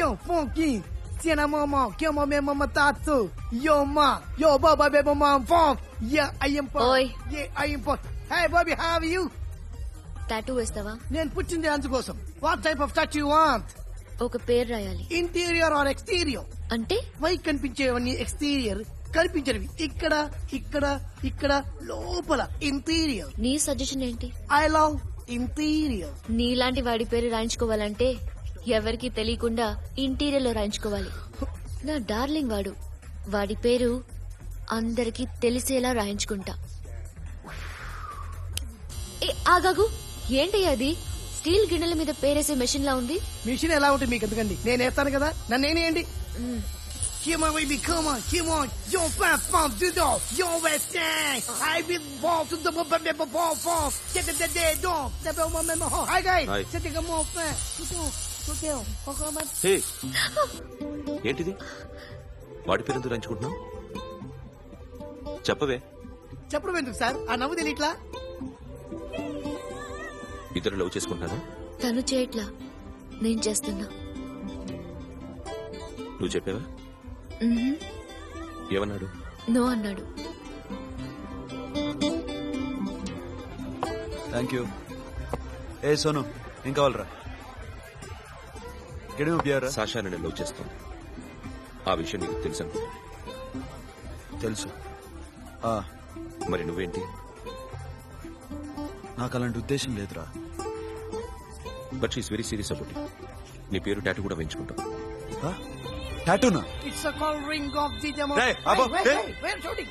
yo funky. Tiens maman, que mama tato. Yo ma, yo baba baby mom funk. Yeah, I am pop. Oi. Yeah, I am pop. Hey Bobby, how are you? Tattoo వేస్తావా? నేను పుట్టింది అందుకోసం. What type of tattoo you want? ఒక పేరు రాయాలి. Interior or exterior? అంటే పై కనిపించేవన్నీ exterior, కనిపించేవి ఇక్కడ ఇక్కడ ఇక్కడ లోపల ఇంటీరియర్. నీ సజెషన్ ఏంటి? I love interior. నీలాంటి వాడి పేరు రాయించుకోవాలంటే ఎవరికి తెలియకుండా ఇంటీరియర్ లో రాయించుకోవాలి. నా డార్లింగ్ వాడు. వాడి పేరు అందరికి తెలిసేలా రాయించుకుంటా. ఏ ఆగాగు, ఏంటి అది? స్టీల్ గిన్నెల మీద పేరేసే మెషిన్ లా ఉంది. మిషన్ ఎలా ఉంటుంది మీకు ఎందుకండి? నేను వేస్తాను కదా, నన్ను నేనేయండి. Come on, baby, come on, come on. Yo, fam, do the, yo, West End. I will walk to the ball. Get the door. Hi, guys. Hi. Sit the more fan. హే, ఏంటిది? వాడి పేరు ఎందుకు రంచుకుంటున్నావు? చెప్పవే. చెప్పడం ఎందుకు సార్? ఆ నవ్వు తెలియట్లా? ఇద్దరు లవ్ చేసుకుంటున్నారా? తను చేయట్లా, నేను చేస్తున్నా. నువ్వు చెప్పావా? ఏమన్నాడు? నో అన్నాడు. Thank you. ఏ సోను, ఏం కావాలరా? సాషా నేను లవ్ చేస్తాను. ఆ విషయం నీకు తెలుసు? తెలుసు. మరి నువ్వేంటి? నాకు అలాంటి ఉద్దేశం లేదురా. But she's very serious about it. నీ పేరు టాటూ కూడా వేయించుకుంటాం. టాటూనా? It's a call ring of the demo. Hey, Abo, hey. We're shooting.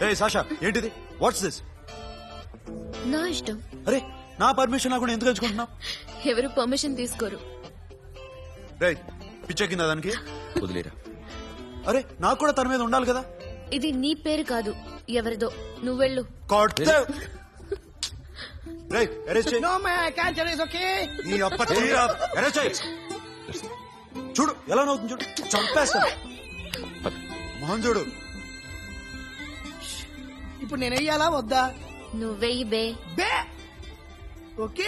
A Sasha, ఏంటిది? What's this? నా ఇష్టం. అరే, నా పర్మిషన్ లేకుండా ఎందుకు ఎంచుకుంటున్నావు? ఎవరు పర్మిషన్ తీసుకోరు. రే, పిచ్చెక్కిందా దానికి? వదిలేరా. అరే, నాకు కూడా తన మీద ఉండాలి కదా. ఇది నీ పేరు కాదు, ఎవరిదో. నువ్వెళ్ళు. No man, I can't tell. It's okay. చూడు ఎలా నవ్వుతుంది, చూడు. చంపేస్తా మోహన్ చూడు. ఇప్పుడు నేను వెయ్యాలా వద్దా? నువ్వెయ్యి బే. ఓకే.